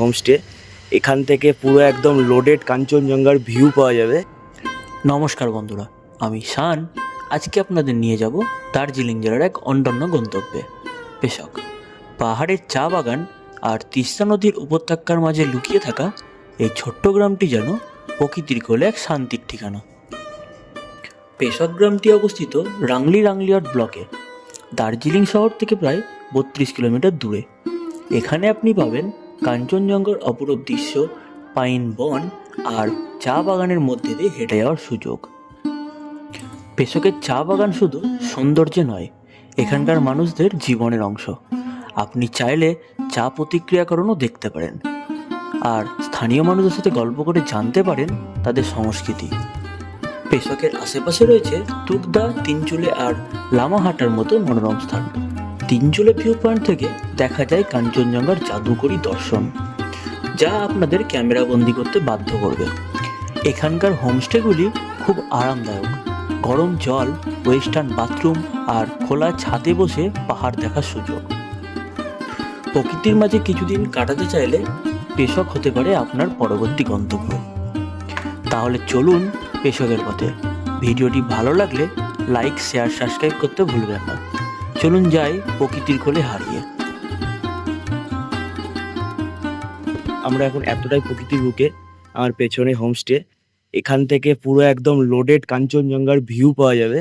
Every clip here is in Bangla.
হোমস্টে। এখান থেকে পুরো একদম লোডেড কাঞ্চনজঙ্ঘার ভিউ পাওয়া যাবে। নমস্কার বন্ধুরা, আমি শান। আজকে আপনাদের নিয়ে যাব দার্জিলিং জেলার এক অনন্য গন্তব্যে পেশক। পাহাড়ের চা বাগান আর তিস্তা নদীর উপত্যকার মাঝে লুকিয়ে থাকা এই ছোট্ট গ্রামটি যেন প্রকৃতির কোলে এক শান্তির ঠিকানা। পেশক গ্রামটি অবস্থিত রাংলিয়াট ব্লকে, দার্জিলিং শহর থেকে প্রায় 32 কিলোমিটার দূরে। এখানে আপনি পাবেন কাঞ্চনজঙ্ঘার অপরূপ দৃশ্য, পাইন বন আর চা বাগানের মধ্যে দিয়ে হেঁটে যাওয়ার সুযোগ। পেশকের চা বাগান শুধু সৌন্দর্য নয়, এখানকার মানুষদের জীবনের অংশ। আপনি চাইলে চা প্রতিক্রিয়াকরণও দেখতে পারেন আর স্থানীয় মানুষদের সাথে গল্প করে জানতে পারেন তাদের সংস্কৃতি। পেশকের আশেপাশে রয়েছে তুকদা, তিনচুলে আর লামাহাটার মতো মনোরম স্থান। তিনচুলে ভিউ পয়েন্ট থেকে দেখা যায় কাঞ্চনজঙ্ঘার জাদুকরী দর্শন, যা আপনাদের ক্যামেরা বন্দি করতে বাধ্য করবে। এখানকার হোমস্টেগুলি খুব আরামদায়ক, গরম জল, ওয়েস্টার্ন বাথরুম আর খোলা ছাদে বসে পাহাড় দেখার সুযোগ। প্রকৃতির মাঝে কিছুদিন কাটাতে চাইলে পেশক হতে পারে আপনার পরবর্তী গন্তব্য। তাহলে চলুন পেশকের পথে। ভিডিওটি ভালো লাগলে লাইক, শেয়ার, সাবস্ক্রাইব করতে ভুলবেন না। চলুন যাই প্রকৃতির কোলে হারিয়ে। আমরা এখন এতটাই প্রকৃতির বুকে, আমার পেছনে হোমস্টে। এখান থেকে পুরো একদম লোডেড কাঞ্চনজঙ্ঘার ভিউ পাওয়া যাবে।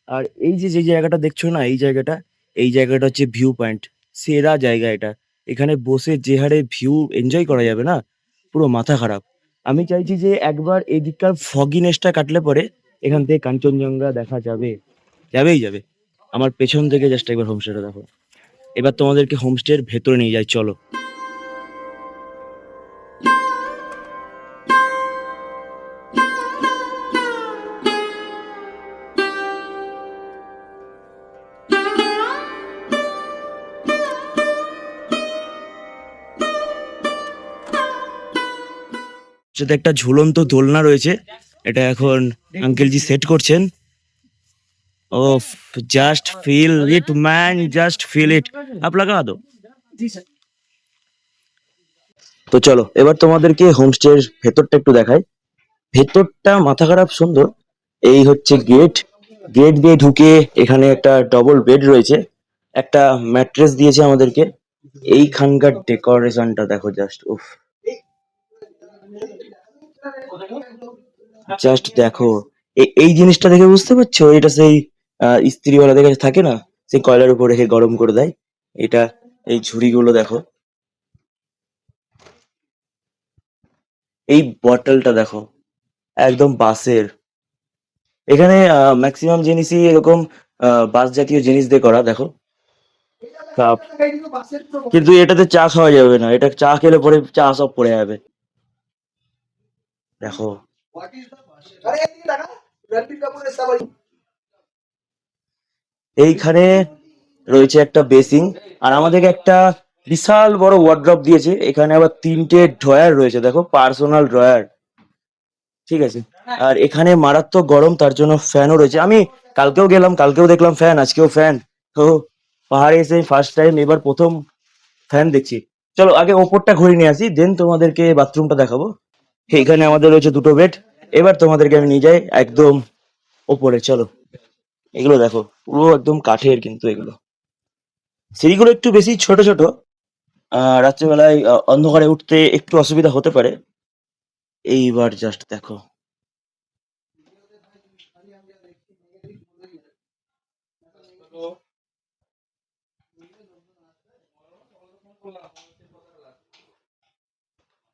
আর এই যে যে জায়গাটা দেখছো না, এই জায়গাটা হচ্ছে ভিউ পয়েন্ট। সেরা জায়গা এটা। এখানে বসে যে হারে ভিউ এনজয় করা যাবে না, পুরো মাথা খারাপ। আমি চাইছি যে একবার এদিককার ফগিনেসটা কাটলে পরে এখান থেকে কাঞ্চনজঙ্ঘা দেখা যাবে। আমার পেছন থেকে জাস্ট একবার হোমস্টেটা দেখো। এবার তোমাদেরকে হোমস্টের ভেতরে নিয়ে যাই, চলো। সাথে একটা ঝুলন্ত দোলনা রয়েছে, এটা এখন আঙ্কেলজি সেট করছেন। Oh just feel it man, just feel it. আপ লাগা দো। তো চলো এবার তোমাদেরকে হোমস্টের ভেতরটা একটু দেখাই। ভেতরটা মাথা খারাপ সুন্দর। এই হচ্ছে গেট দিয়ে ঢুকে এখানে একটা ডবল বেড রয়েছে, একটা ম্যাট্রেস দিয়েছে আমাদেরকে। এইখানকার ডেকোরেশনটা দেখো, জাস্ট উফ, জাস্ট দেখো। এই জিনিসটা দেখে বুঝতে পারছো, এটা সেই ইস্ত্রিওয়ালাদের কাছে থাকে না, সেই কয়লার উপর রেখে গরম করে দেয়। এটা এই ঝুড়িগুলো দেখো, এই বটলটা দেখো, একদম বাঁশের। এখানে ম্যাক্সিমাম জিনিসই এরকম বাঁশ জাতীয় জিনিস দিয়ে করা। দেখো কাপ, কিন্তু এটাতে চা খাওয়া যাবে না, এটা চা খেলে পরে চা সব পড়ে যাবে। দেখো এইখানে রয়েছে একটা বেসিং, আর আমাদেরকে একটা বিশাল বড় ওয়ার্ড্রপ দিয়েছে। এখানে আবার 3টে ড্রয়ার রয়েছে, দেখো, পার্সোনাল ড্রয়ার। ঠিক আছে। আর এখানে মারাত্মক গরম, তার জন্য ফ্যানও রয়েছে। আমি কালকেও গেলাম, কালকেও দেখলাম ফ্যান, আজকেও ফ্যান। তো পাহাড়ে এসে ফার্স্ট টাইম, এবার প্রথম ফ্যান দেখছি। চলো আগে ওপরটা ঘুরে নিয়ে আসি, দেন তোমাদেরকে বাথরুমটা দেখাবো। এখানে আমাদের রয়েছে 2টো বেড। এবার তোমাদেরকে আমি নিয়ে যাই একদম ওপরে, চলো। এগুলো দেখো, পুরো একদম কাঠের, কিন্তু এগুলো সিঁড়িগুলো একটু বেশি ছোট ছোট। রাত্রেবেলায় অন্ধকারে উঠতে একটু অসুবিধা হতে পারে। এইবার জাস্ট দেখো,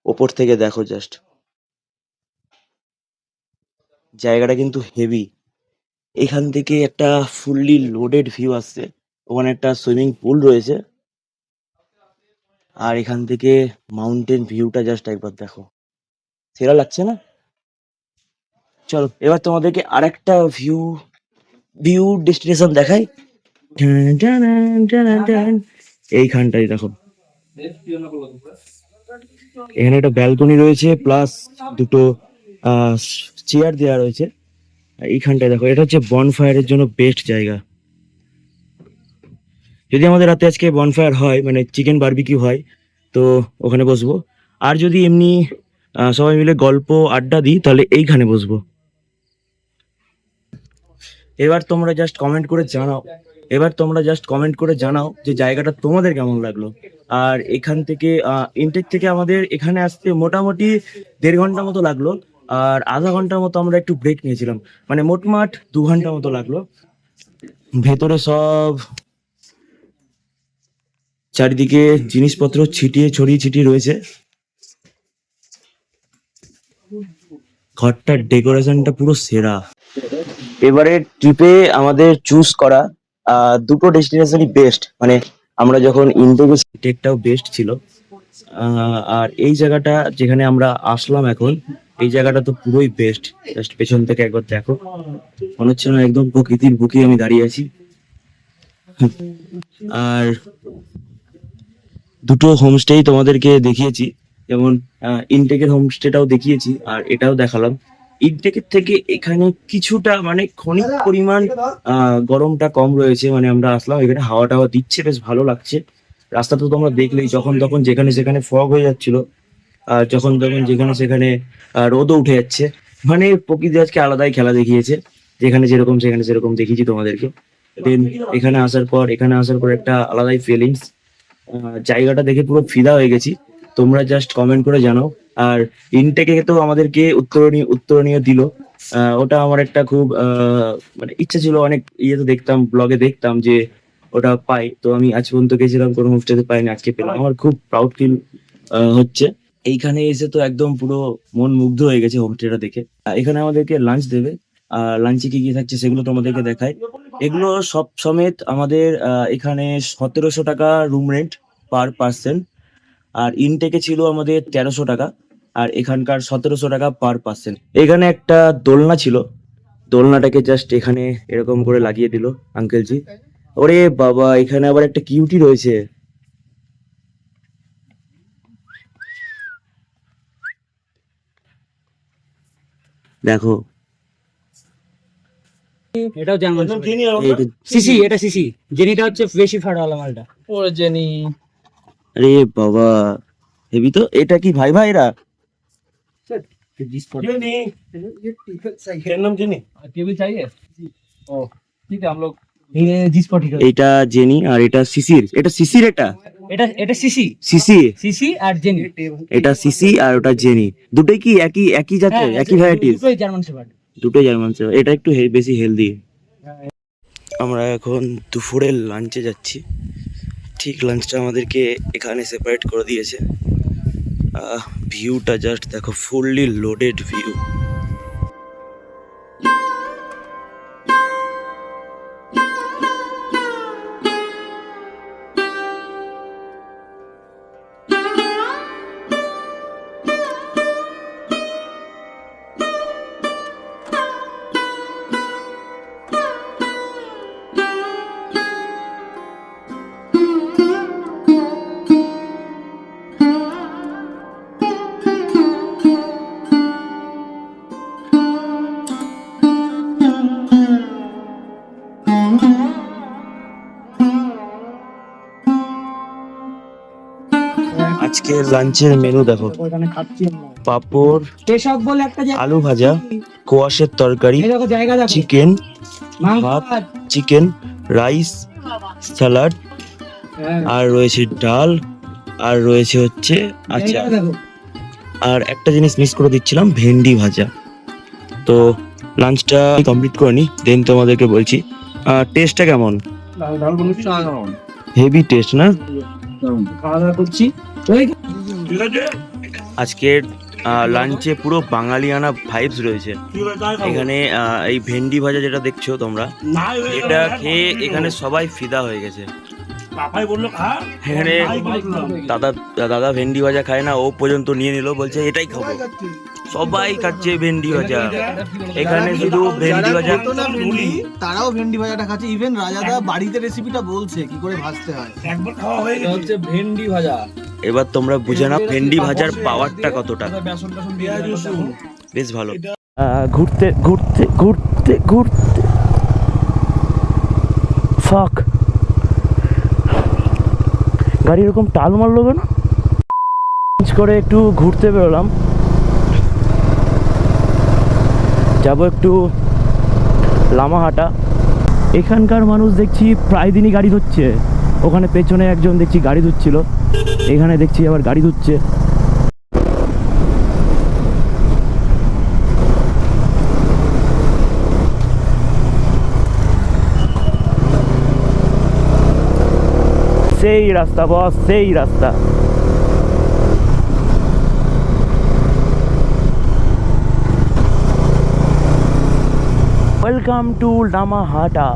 ওপর থেকে দেখো, জাস্ট জায়গাটা কিন্তু হেভি। এখান থেকে একটা ফুললি লোডেড ভিউ আসছে। ওখানে একটা সুইমিং পুল রয়েছে, আর এখান থেকে মাউন্টেন ভিউটা জাস্ট একবার দেখো, সেরা লাগছে না? চলো এবার তোমাদেরকে আরেকটা ভিউ ডেস্টিনেশন দেখাই। এইখানটাই দেখো, এখানে একটা ব্যালকনি রয়েছে, প্লাস 2টো চেয়ার দেওয়া রয়েছে। এইখানটায় দেখো, এটা হচ্ছে বনফায়ারের জন্য বেস্ট জায়গা। যদি আমাদের রাতে আজকে বনফায়ার হয়, মানে চিকেন বারবিকিউ হয়, তো ওখানে বসবো। আর যদি এমনি সবাই মিলে গল্প আড্ডা দিই তাহলে এইখানে বসবো। এবার তোমরা জাস্ট কমেন্ট করে জানাও যে জায়গাটা তোমাদের কেমন লাগলো। আর এখান থেকে ইনটেক থেকে আমাদের এখানে আসতে মোটামুটি 1.5 ঘন্টা মতো লাগলো, আর আধা ঘন্টার মতো আমরা একটু ব্রেক নিয়েছিলাম, মানে মোটমাট 2 ঘন্টা মতো লাগলো। ভেতরে সব চারিদিকে জিনিসপত্র ছড়িয়ে ছিটিয়ে রয়েছে। ঘরটার ডেকোরেশনটা পুরো সেরা। এবারে ট্রিপে আমাদের চুজ করা দুটো ডেস্টিনেশনই বেস্ট, মানে আমরা যখন ইনটেকটাও বেস্ট ছিল। আর এই জায়গাটা যেখানে আমরা আসলাম এখন, এই জায়গাটা তো পুরোই বেস্ট। জাস্ট পেছন থেকে একবার দেখো, মনে হচ্ছে না একদম প্রকৃতির বুকে আমি দাঁড়িয়ে আছি। আর দুটো হোমস্টেই তোমাদেরকে দেখিয়েছি, যেমন ইনটেকের হোমস্টেটাও দেখিয়েছি আর এটাও দেখালাম। ইনটেকের থেকে এখানে কিছুটা মানে ক্ষণিক পরিমাণ গরমটা কম রয়েছে, মানে আমরা আসলাম এখানে হাওয়া টাওয়া দিচ্ছে, বেশ ভালো লাগছে। রাস্তা তো তোমরা দেখলেই, যখন তখন যেখানে সেখানে ফগ হয়ে যাচ্ছিল, আর যখন তখন যেখানে সেখানে রোদও উঠে যাচ্ছে। মানে প্রকৃতি আজকে আলাদাই খেলা দেখিয়েছে, যেখানে যেরকম সেখানে সেরকম দেখিয়েছি তোমাদেরকে। দেন এখানে আসার পর একটা আলাদাই ফিলিংস, জায়গাটা দেখে পুরো ফিদা হয়ে গেছি। তোমরা জাস্ট কমেন্ট করে জানাও। আর ইনটেকে তো আমাদেরকে উত্তরণীয় দিল, ওটা আমার একটা খুব মানে ইচ্ছা ছিল, অনেক ইয়েতে দেখতাম, ব্লগে দেখতাম যে ওটা পাই, তো আমি আজ পর্যন্ত গেছিলাম কোনো হোমস্টেতে পাইনি, আজকে পেলাম, আমার খুব প্রাউড ফিল হচ্ছে। এইখানে এসে তো একদম পুরো মন মুগ্ধ হয়ে গেছে হোমস্টেটা দেখে। এখানে আমাদেরকে লাঞ্চ দেবে, লাঞ্চে কি কি থাকছে সেগুলো তোমাদেরকে দেখায়। এগুলো সব সমেত আমাদের এখানে 1700 টাকা রুম রেন্ট পার পার্সন, আর ইনটেকে ছিল আমাদের 1300 টাকা, আর এখানকার 1700 টাকা পার পার্সন। এখানে একটা দোলনা ছিল, দোলনাটাকে জাস্ট এখানে এরকম করে লাগিয়ে দিল আঙ্কেলজি। ওরে বাবা, এখানে আবার একটা কিউটি রয়েছে, দেখো। এটাও জার্মান এইটা- সিসি, এটা সিসি, জেনিটা হচ্ছে বেশি ফাড়াওয়ালা মালটা। ওরে জেনি, আরে বাবা, হেবি তো। এটা কি ভাই ভাইরা? टेबल चाहिए ओ ठीक है हम लोग ये जी स्पॉट ही এটা জেনি আর এটা শিশির। এটা শিশির, এটা সিসি সিসি, সিসি আর জেনি। এটা সিসি আর ওটা জেনি। দুটোই কি একই জাতের, একই ভ্যারাইটিস? দুটোই জার্মান শেফার্ড। দুটোই জার্মান শেফার্ড। এটা একটু বেশি হেলদি। আমরা এখন দুপুরের লাঞ্চে যাচ্ছি। ঠিক লাঞ্চটা আমাদেরকে এখানে সেপারেট করে দিয়েছে। ভিউটা জাস্ট দেখো, ফুললি লোডেড ভিউ। আজকে লাঞ্চের মেনু দেখো, ওখানে খাচ্ছি আমরা। পাঁপড়, কেশব বলে একটা জায়গা, আলু ভাজা, কোয়াশের তরকারি, এই দেখো জায়গা দেখো, চিকেন, মাংস ভাত, ভাত। চিকেন, রাইস, স্যালাড, হ্যাঁ, আর রয়েছে ডাল, আর রয়েছে হচ্ছে আচ্ছা, জায়গা দেখো। আর একটা জিনিস মিস করে দিচ্ছিলাম, ভেন্ডি ভাজা। তো লাঞ্চটা কমপ্লিট করে নি, দেন তোমাদেরকে বলছি টেস্টটা কেমন। ডাল বলছি না, হেভি টেস্ট না? খাওয়া দাওয়া করছি। ওই আজকের লাঞ্চে পুরো বাঙালিয়ানা ভাইবস রয়েছে এখানে। এই ভেন্ডি ভাজা যেটা দেখছো তোমরা, এটা খেয়ে এখানে সবাই ফিদা হয়ে গেছে। এখানে দাদা ভেন্ডি ভাজা খায় না, ও পর্যন্ত নিয়ে নিল, বলছে এটাই খাবো। সবাই খাচ্ছে ভেন্ডি ভাজা, এখানে শুধু ভেন্ডি ভাজা। তারাও ভেন্ডি ভাজাটা খাচ্ছে। ইভেন রাজাদা বাড়িতে রেসিপিটা বলছে কি করে ভাজতে হয়। এটা হচ্ছে ভেন্ডি ভাজা। এবার তোমরা বুঝে নাও ভেন্ডি ভাজার পাওয়ারটা কতটা। বেসন টেসন দিয়ে বেশ ভালো। ঘুরতে ঘুরতে ঘুরতে ঘুরতে ফাক, গাড়ি এরকম টাল মারলো কেন? চেঞ্জ করে একটু ঘুরতে বেরোলাম, যাব একটু লামাহাটা। এখানকার মানুষ দেখছি প্রায় দিনই গাড়ি ধুচ্ছে। ওখানে পেছনে একজন দেখছি গাড়ি ধুচ্ছিল, এখানে দেখছি আবার গাড়ি ধুচ্ছে। সেই রাস্তা বস, সেই রাস্তা। Welcome to Lamahatta.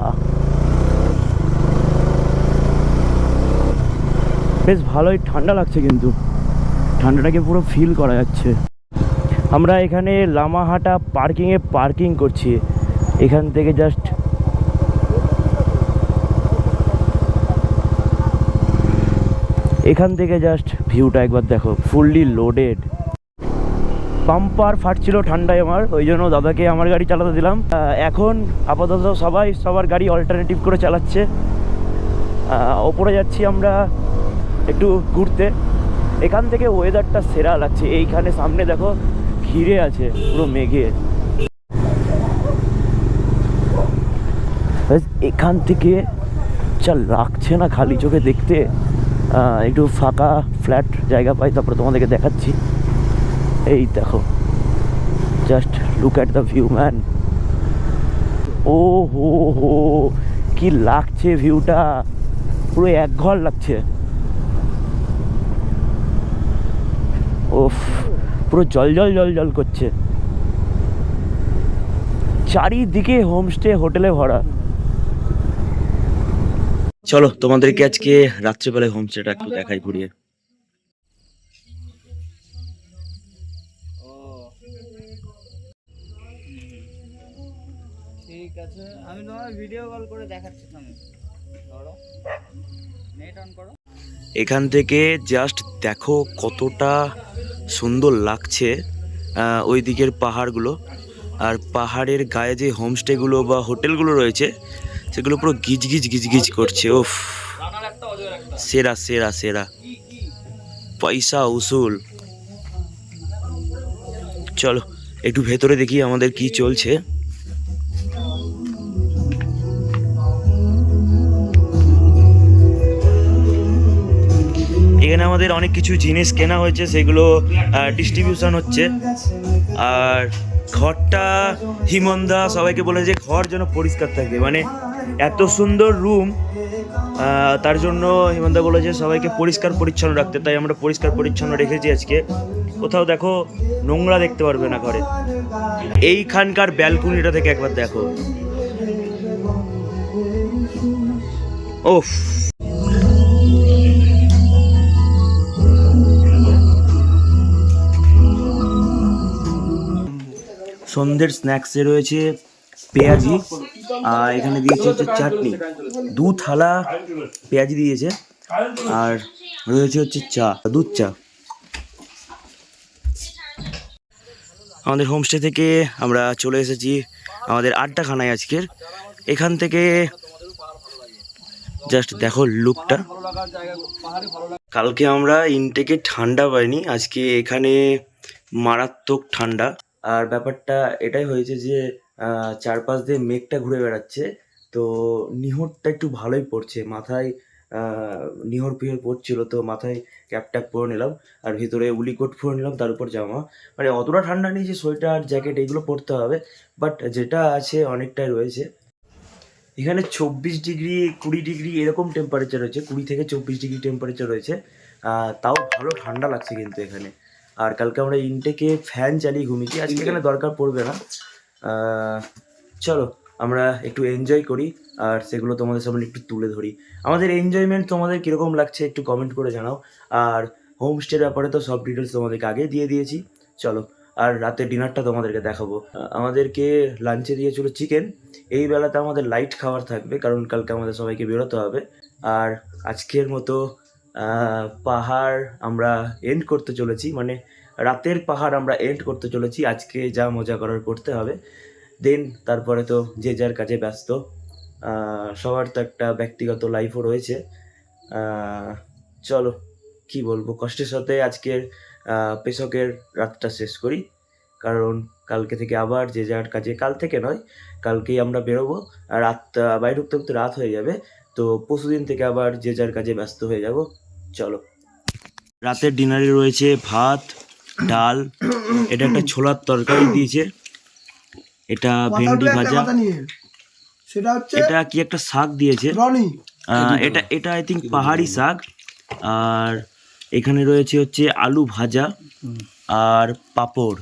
বেশ ভালোই ঠান্ডা লাগছে, কিন্তু ঠান্ডাটাকে পুরো ফিল করা যাচ্ছে। আমরা এখানে লামাহাটা পার্কিংয়ে পার্কিং করছি। এখান থেকে জাস্ট ভিউটা একবার দেখো, ফুললি লোডেড। পাম্পার ফাটছিল ঠান্ডায় আমার, ওই জন্য দাদাকে আমার গাড়ি চালাতে দিলাম। এখন আপাতত সবাই সবার গাড়ি অল্টারনেটিভ করে চালাচ্ছে। ওপরে যাচ্ছি আমরা একটু ঘুরতে। এখান থেকে ওয়েদারটা সেরা লাগছে। এইখানে সামনে দেখো ঘিরে আছে পুরো মেঘে। এখান থেকে যা লাগছে না খালি চোখে দেখতে। একটু ফাঁকা ফ্ল্যাট জায়গা পাই, তারপরে তোমাদেরকে দেখাচ্ছি। এই দেখো, just look at the view man. ও হো হো, কি লাগছে ভিউটা, পুরো এক ঘর লাগছে। ওফ, পুরো জল জল জল জল করছে। চারিদিকে হোমস্টে, হোটেলে ভরা। চলো তোমাদেরকে আজকে রাত্রেবেলায় হোমস্টেটা একটু দেখাই ঘুরিয়ে। ঠিক আছে, আমি তোমার ভিডিও কল করে দেখাচ্ছি। তুমি ধরো, নেট অন করো। এখান থেকে জাস্ট দেখো কতটা সুন্দর লাগছে ওই দিকের পাহাড়গুলো। আর পাহাড়ের গায়ে যে হোমস্টেগুলো বা হোটেলগুলো রয়েছে সেগুলো পুরো গিজগিজ গিজগিজ করছে। ওফ, সেরা সেরা সেরা, পয়সা উসুল। চলো একটু ভেতরে দেখি আমাদের কি চলছে। এখানে আমাদের অনেক কিছু জিনিস কেনা হয়েছে, সেগুলো ডিস্ট্রিবিউশন হচ্ছে। আর ঘরটা হিমন্দা সবাইকে বলে যে ঘর যেন পরিষ্কার থাকে, মানে এত সুন্দর রুম, তার জন্য হিমন্দা বলেছে সবাইকে পরিষ্কার পরিচ্ছন্ন রাখতে। তাই আমরা পরিষ্কার পরিচ্ছন্ন রেখেছি আজকে। কোথাও দেখো নোংরা দেখতে পারবে না ঘরে। এইখানকার ব্যালকনিটা থেকে একবার দেখো, ওফ। সন্ধ্যের স্ন্যাক্সে রয়েছে পেঁয়াজি, আর এখানে দিয়েছে হচ্ছে চাটনি। 2 থালা পেঁয়াজি দিয়েছে, আর রয়েছে হচ্ছে চা, দুধ চা। আমাদের হোমস্টে থেকে আমরা চলে এসেছি আমাদের আড্ডাখানায় আজকের। এখান থেকে জাস্ট দেখো লুকটা। কালকে আমরা ইনটেকে ঠান্ডা পাইনি, আজকে এখানে মারাত্মক ঠান্ডা। আর ব্যাপারটা এটাই হয়েছে যে চারপাশ দিয়ে মেঘটা ঘুরে বেড়াচ্ছে, তো নিহরটা একটু ভালোই পড়ছে মাথায়। নিহর পিহর পড়ছিল, তো মাথায় ক্যাপ ট্যাপ পরে নিলাম, আর ভিতরে উলি কোট পরে নিলাম, তার উপর জামা। মানে অতটা ঠান্ডা নেই যে সোয়েটার জ্যাকেট এগুলো পরতে হবে, বাট যেটা আছে অনেকটাই রয়েছে। এখানে 24 ডিগ্রি 20 ডিগ্রি এরকম টেম্পারেচার রয়েছে, 20 থেকে 24 ডিগ্রি টেম্পারেচার রয়েছে। তাও ভালো ঠান্ডা লাগছে কিন্তু এখানে। আর কালকে আমরা ইনটেকে ফ্যান চালিয়ে ঘুমিয়েছি, আজকে এখানে দরকার পড়বে না। চলো আমরা একটু এনজয় করি, আর সেগুলো তোমাদের সামনে একটু তুলে ধরি। আমাদের এনজয়মেন্ট তোমাদের কীরকম লাগছে একটু কমেন্ট করে জানাও। আর হোমস্টের ব্যাপারে তো সব ডিটেলস তোমাদেরকে আগে দিয়ে দিয়েছি। চলো, আর রাতে ডিনারটা তোমাদেরকে দেখাবো। আমাদেরকে লাঞ্চে দিয়েছিল চিকেন। এই বেলাতে আমাদের লাইট খাবার থাকবে, কারণ কালকে আমাদের সবাইকে বেরোতে হবে। আর আজকের মতো পাহাড় আমরা এন্ড করতে চলেছি, মানে রাতের পাহাড় আমরা এন্ড করতে চলেছি। আজকে যা মজা করার করতে হবে, দেন তারপরে তো যে যার কাজে ব্যস্ত। সবার তো একটা ব্যক্তিগত লাইফও রয়েছে। চলো কি বলবো, কষ্টের সাথে আজকের পেশকের রাতটা শেষ করি, কারণ কালকে থেকে আবার যে যার কাজে, কাল থেকে নয় কালকেই আমরা বেরোবো, আর রাতটা বাড়ি ঢুকতে ঢুকতে রাত হয়ে যাবে, তো পরশুদিন থেকে আবার যে যার কাজে ব্যস্ত হয়ে যাব। চলো, রাতের ডিনারে রয়েছে ভাত, ডাল, এটা একটা ছোলার তরকারি দিয়েছে, এটা ভেন্ডি ভাজা, সেটা হচ্ছে এটা কি একটা শাক দিয়েছে, রনি। এটা আই থিঙ্ক পাহাড়ি শাক, আর এখানে রয়েছে হচ্ছে আলু ভাজা আর পাঁপড়।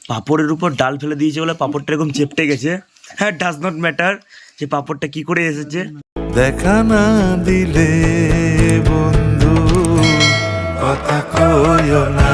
পাঁপড়ের উপর ডাল ফেলে দিয়েছে বলে পাঁপড়টা এরকম চেপটে গেছে। হ্যাঁ, ডাজ নট ম্যাটার যে পাঁপড়টা কি করে এসেছে। দেখা না দিলে বন্ধু কথা কইও না।